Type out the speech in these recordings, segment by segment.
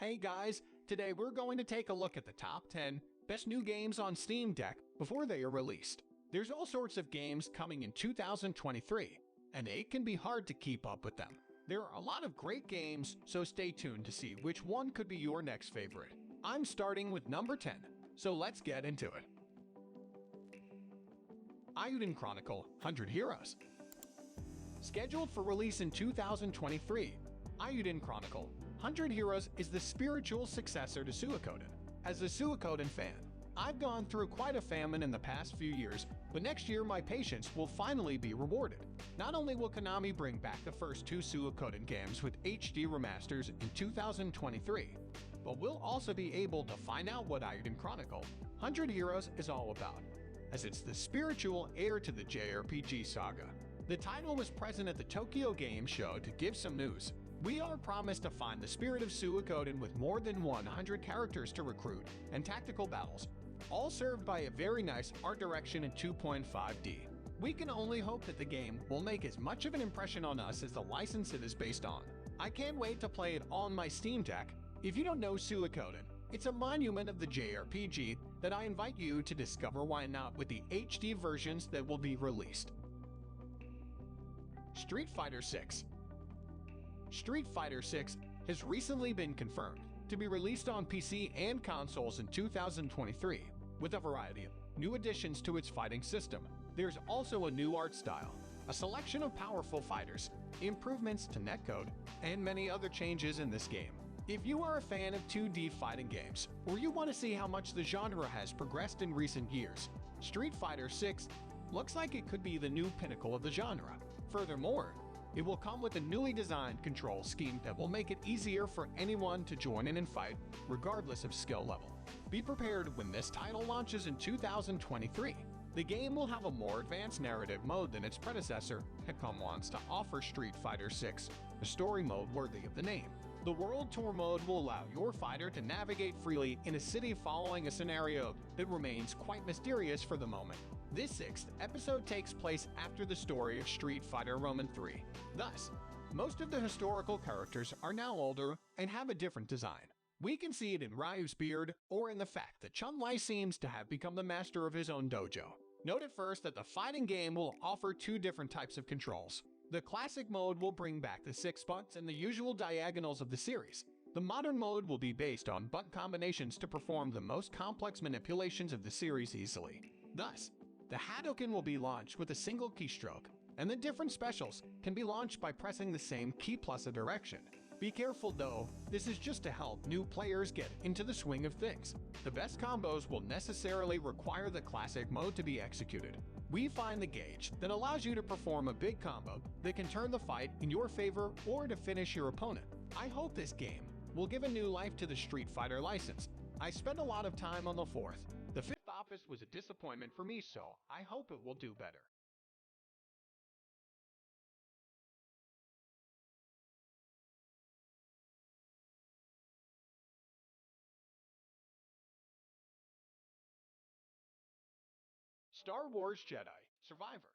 Hey guys, today we're going to take a look at the top 10 best new games on Steam Deck before they are released. There's all sorts of games coming in 2023, and it can be hard to keep up with them. There are a lot of great games, so stay tuned to see which one could be your next favorite. I'm starting with number 10, so let's get into it. Eiyuden Chronicle 100 Heroes. Scheduled for release in 2023, Eiyuden Chronicle 100 Heroes is the spiritual successor to Suikoden. As a Suikoden fan, I've gone through quite a famine in the past few years, but next year my patience will finally be rewarded. Not only will Konami bring back the first two Suikoden games with HD remasters in 2023, but we'll also be able to find out what Eiyuden Chronicle 100 Heroes is all about, as it's the spiritual heir to the JRPG saga. The title was present at the Tokyo Game Show to give some news. We are promised to find the spirit of Suikoden with more than 100 characters to recruit and tactical battles, all served by a very nice art direction in 2.5D. We can only hope that the game will make as much of an impression on us as the license it is based on. I can't wait to play it on my Steam Deck. If you don't know Suikoden, it's a monument of the JRPG that I invite you to discover why not with the HD versions that will be released. Street Fighter 6. Street Fighter 6 has recently been confirmed to be released on PC and consoles in 2023, with a variety of new additions to its fighting system. There's also a new art style, a selection of powerful fighters, improvements to netcode, and many other changes in this game. If you are a fan of 2D fighting games, or you want to see how much the genre has progressed in recent years, Street Fighter 6 looks like it could be the new pinnacle of the genre. Furthermore, it will come with a newly designed control scheme that will make it easier for anyone to join in and fight, regardless of skill level. Be prepared when this title launches in 2023. The game will have a more advanced narrative mode than its predecessor. Capcom wants to offer Street Fighter 6 a story mode worthy of the name. The World Tour mode will allow your fighter to navigate freely in a city following a scenario that remains quite mysterious for the moment. This sixth episode takes place after the story of Street Fighter Roman 3. Thus, most of the historical characters are now older and have a different design. We can see it in Ryu's beard or in the fact that Chun-Li seems to have become the master of his own dojo. Note at first that the fighting game will offer two different types of controls. The classic mode will bring back the 6 buttons and the usual diagonals of the series. The modern mode will be based on button combinations to perform the most complex manipulations of the series easily. Thus, the Hadouken will be launched with a single keystroke, and the different specials can be launched by pressing the same key plus a direction. Be careful though, this is just to help new players get into the swing of things. The best combos will necessarily require the classic mode to be executed. We find the gauge that allows you to perform a big combo that can turn the fight in your favor or to finish your opponent. I hope this game will give a new life to the Street Fighter license. I spent a lot of time on the fourth. The fifth office was a disappointment for me, so I hope it will do better. Star Wars Jedi Survivor.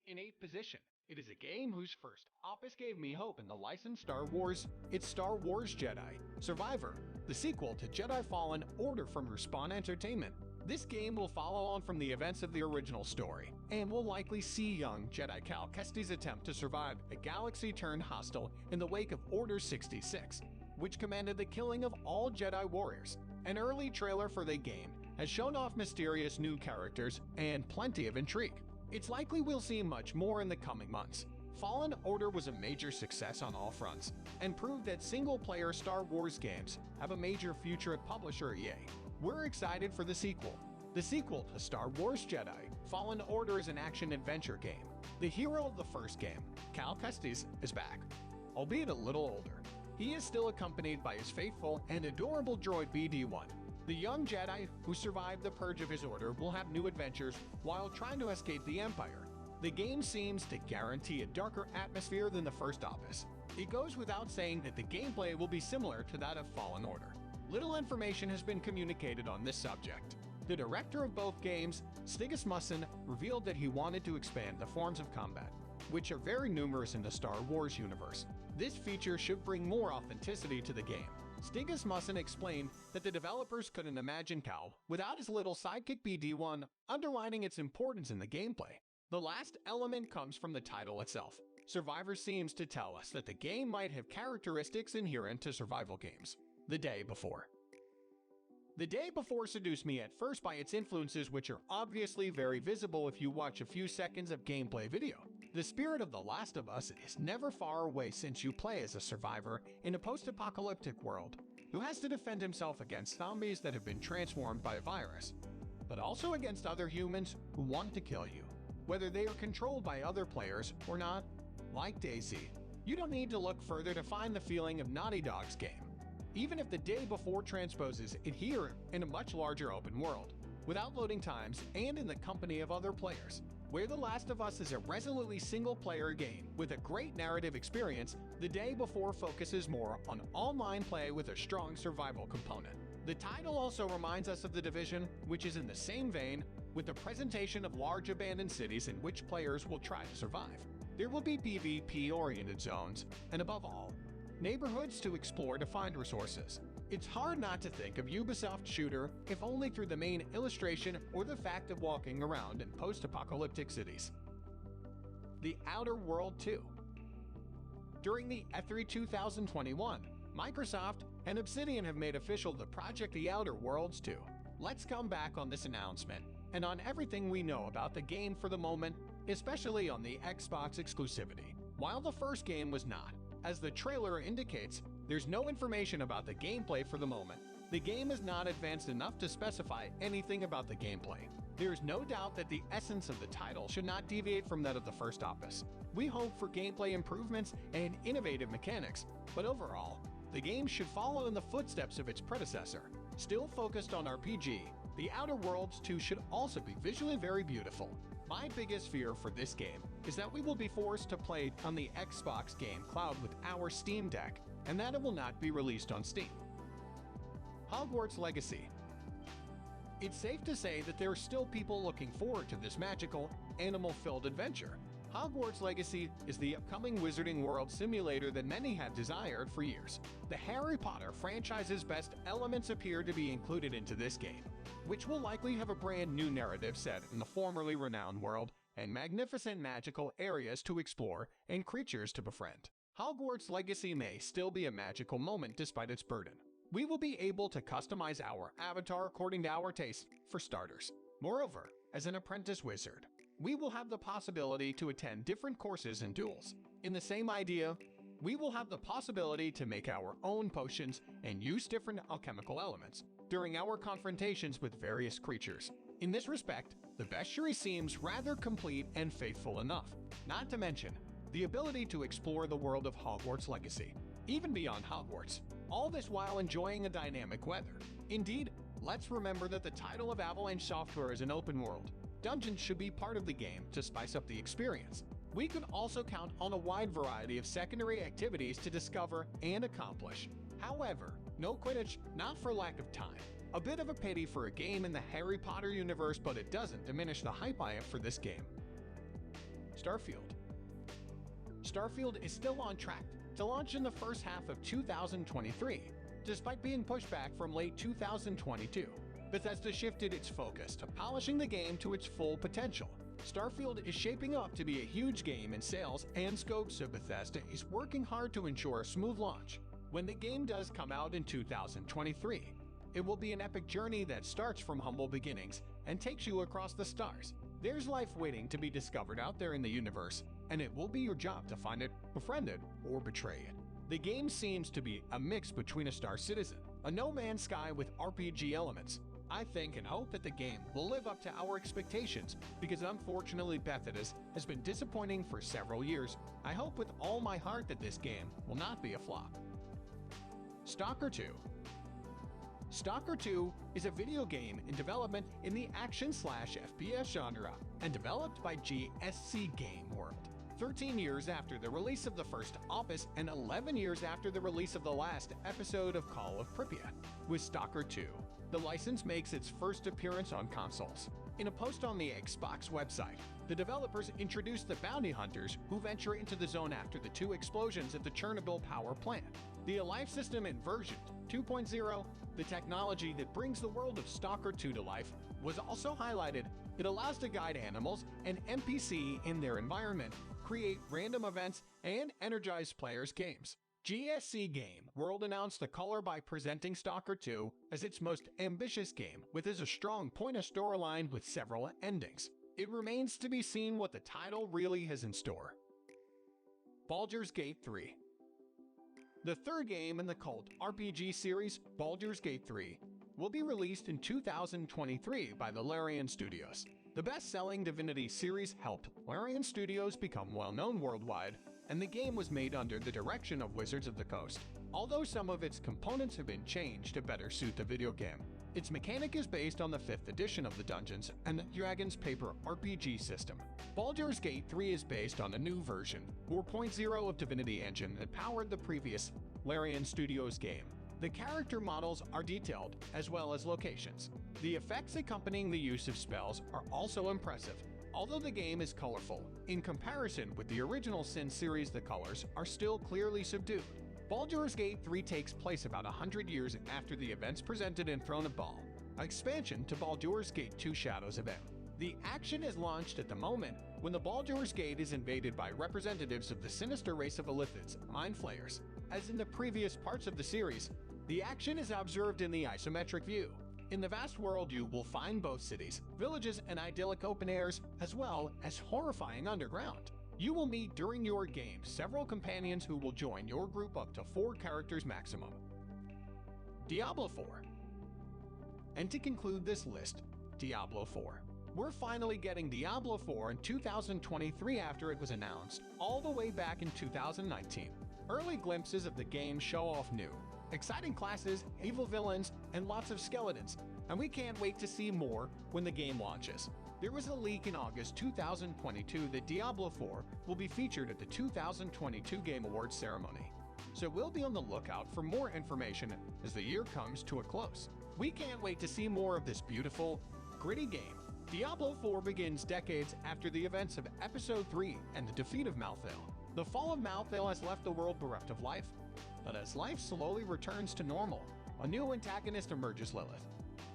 In 8th position, it is a game whose first opus gave me hope in the licensed Star Wars. It's Star Wars Jedi Survivor, the sequel to Jedi Fallen Order from Respawn Entertainment. This game will follow on from the events of the original story, and will likely see young Jedi Cal Kestis attempt to survive a galaxy turned hostile in the wake of Order 66, which commanded the killing of all Jedi warriors. An early trailer for the game has shown off mysterious new characters and plenty of intrigue. It's likely we'll see much more in the coming months. Fallen Order was a major success on all fronts, and proved that single-player Star Wars games have a major future at publisher EA. We're excited for the sequel. The sequel to Star Wars Jedi Fallen Order is an action-adventure game. The hero of the first game, Cal Kestis, is back, albeit a little older. He is still accompanied by his faithful and adorable droid BD-1. The young Jedi who survived the purge of his order will have new adventures while trying to escape the Empire. The game seems to guarantee a darker atmosphere than the first opus. It goes without saying that the gameplay will be similar to that of Fallen Order. Little information has been communicated on this subject. The director of both games, Stig Asmussen, revealed that he wanted to expand the forms of combat, which are very numerous in the Star Wars universe. This feature should bring more authenticity to the game. Stigas mustn't explain that the developers couldn't imagine Cal without his little sidekick BD1, underlining its importance in the gameplay. The last element comes from the title itself. Survivor seems to tell us that the game might have characteristics inherent to survival games. The Day Before. The Day Before seduced me at first by its influences, which are obviously very visible if you watch a few seconds of gameplay video. The spirit of The Last of Us is never far away, since you play as a survivor in a post-apocalyptic world who has to defend himself against zombies that have been transformed by a virus, but also against other humans who want to kill you, whether they are controlled by other players or not. Like Daisy, you don't need to look further to find the feeling of Naughty Dog's game, even if The Day Before transposes it here in a much larger open world, without loading times and in the company of other players. Where The Last of Us is a resolutely single-player game with a great narrative experience, The Day Before focuses more on online play with a strong survival component. The title also reminds us of The Division, which is in the same vein, with the presentation of large abandoned cities in which players will try to survive. There will be PvP-oriented zones, and above all, neighborhoods to explore to find resources. It's hard not to think of Ubisoft shooter, if only through the main illustration or the fact of walking around in post-apocalyptic cities. The Outer World 2. During the E3 2021, Microsoft and Obsidian have made official the project The Outer Worlds 2. Let's come back on this announcement and on everything we know about the game for the moment, especially on the Xbox exclusivity. While the first game was not, as the trailer indicates, there's no information about the gameplay for the moment. The game is not advanced enough to specify anything about the gameplay. There is no doubt that the essence of the title should not deviate from that of the first opus. We hope for gameplay improvements and innovative mechanics, but overall, the game should follow in the footsteps of its predecessor. Still focused on RPG, The Outer Worlds 2 should also be visually very beautiful. My biggest fear for this game is that we will be forced to play it on the Xbox Game Cloud with our Steam Deck, and that it will not be released on Steam. Hogwarts Legacy. It's safe to say that there are still people looking forward to this magical, animal-filled adventure. Hogwarts Legacy is the upcoming Wizarding World simulator that many have desired for years. The Harry Potter franchise's best elements appear to be included into this game, which will likely have a brand new narrative set in the formerly renowned world and magnificent magical areas to explore and creatures to befriend. Hogwarts Legacy may still be a magical moment despite its burden. We will be able to customize our avatar according to our taste, for starters. Moreover, as an apprentice wizard, we will have the possibility to attend different courses and duels. In the same idea, we will have the possibility to make our own potions and use different alchemical elements during our confrontations with various creatures. In this respect, the bestiary seems rather complete and faithful enough, not to mention the ability to explore the world of Hogwarts Legacy, even beyond Hogwarts, all this while enjoying a dynamic weather. Indeed, let's remember that the title of Avalanche Software is an open world. Dungeons should be part of the game to spice up the experience. We could also count on a wide variety of secondary activities to discover and accomplish. However, no Quidditch, not for lack of time. A bit of a pity for a game in the Harry Potter universe, but it doesn't diminish the hype I have for this game. Starfield. Starfield is still on track to launch in the first half of 2023, despite being pushed back from late 2022. Bethesda shifted its focus to polishing the game to its full potential. Starfield is shaping up to be a huge game in sales and scope, so Bethesda is working hard to ensure a smooth launch. When the game does come out in 2023, it will be an epic journey that starts from humble beginnings and takes you across the stars. There's life waiting to be discovered out there in the universe, and it will be your job to find it, befriend it, or betray it. The game seems to be a mix between a Star Citizen, a No Man's Sky with RPG elements. I think and hope that the game will live up to our expectations, because unfortunately Bethesda has been disappointing for several years. I hope with all my heart that this game will not be a flop. S.T.A.L.K.E.R 2. S.T.A.L.K.E.R 2 is a video game in development in the action/FPS genre and developed by GSC Game World. 13 years after the release of the first opus and 11 years after the release of the last episode of Call of Pripyat. With S.T.A.L.K.E.R 2, the license makes its first appearance on consoles. In a post on the Xbox website, the developers introduced the bounty hunters who venture into the zone after the 2 explosions at the Chernobyl power plant. The life system in version 2.0, the technology that brings the world of S.T.A.L.K.E.R 2 to life, was also highlighted. It allows to guide animals and NPC in their environment, create random events, and energize players' games. GSC Game World announced the color by presenting S.T.A.L.K.E.R 2 as its most ambitious game, with a strong point of storyline with several endings. It remains to be seen what the title really has in store. Baldur's Gate 3. The third game in the cult RPG series, Baldur's Gate 3, will be released in 2023 by the Larian Studios. The best-selling Divinity series helped Larian Studios become well-known worldwide, and the game was made under the direction of Wizards of the Coast. Although some of its components have been changed to better suit the video game, its mechanic is based on the 5th edition of the Dungeons & Dragons paper RPG system. Baldur's Gate 3 is based on a new version, 4.0 of Divinity engine that powered the previous Larian Studios game. The character models are detailed, as well as locations. The effects accompanying the use of spells are also impressive. Although the game is colorful, in comparison with the original Sin series, the colors are still clearly subdued. Baldur's Gate 3 takes place about 100 years after the events presented in Throne of Baal, an expansion to Baldur's Gate 2 Shadows event. The action is launched at the moment when the Baldur's Gate is invaded by representatives of the sinister race of Illithids, Mind Flayers. As in the previous parts of the series, the action is observed in the isometric view. In the vast world, you will find both cities, villages, and idyllic open airs, as well as horrifying underground. You will meet during your game several companions who will join your group up to 4 characters maximum. Diablo 4. And to conclude this list, Diablo 4. We're finally getting Diablo 4 in 2023 after it was announced all the way back in 2019. Early glimpses of the game show off new, exciting classes, evil villains, and lots of skeletons, and we can't wait to see more when the game launches. There was a leak in August 2022 that Diablo 4 will be featured at the 2022 Game Awards ceremony. So we'll be on the lookout for more information as the year comes to a close. We can't wait to see more of this beautiful, gritty game. Diablo 4 begins decades after the events of Episode 3 and the defeat of Malthael. The fall of Malthael has left the world bereft of life, but as life slowly returns to normal, a new antagonist emerges: Lilith,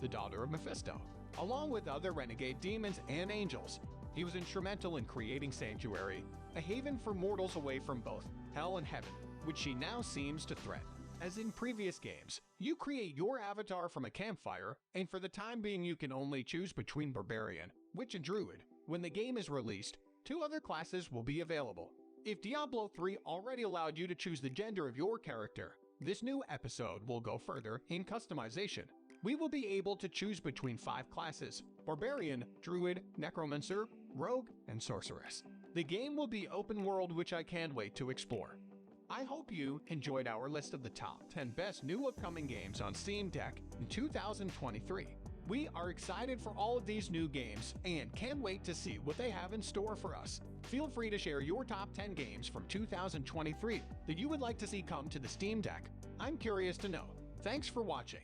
the daughter of Mephisto. Along with other renegade demons and angels, he was instrumental in creating Sanctuary, a haven for mortals away from both hell and heaven, which she now seems to threaten. As in previous games, you create your avatar from a campfire, and for the time being you can only choose between Barbarian, Witch, and Druid. When the game is released, 2 other classes will be available. If Diablo 3 already allowed you to choose the gender of your character, this new episode will go further in customization. We will be able to choose between 5 classes: Barbarian, Druid, Necromancer, Rogue, and Sorceress. The game will be open world, which I can't wait to explore. I hope you enjoyed our list of the top 10 best new upcoming games on Steam Deck in 2023. We are excited for all of these new games and can't wait to see what they have in store for us. Feel free to share your top 10 games from 2023 that you would like to see come to the Steam Deck. I'm curious to know. Thanks for watching.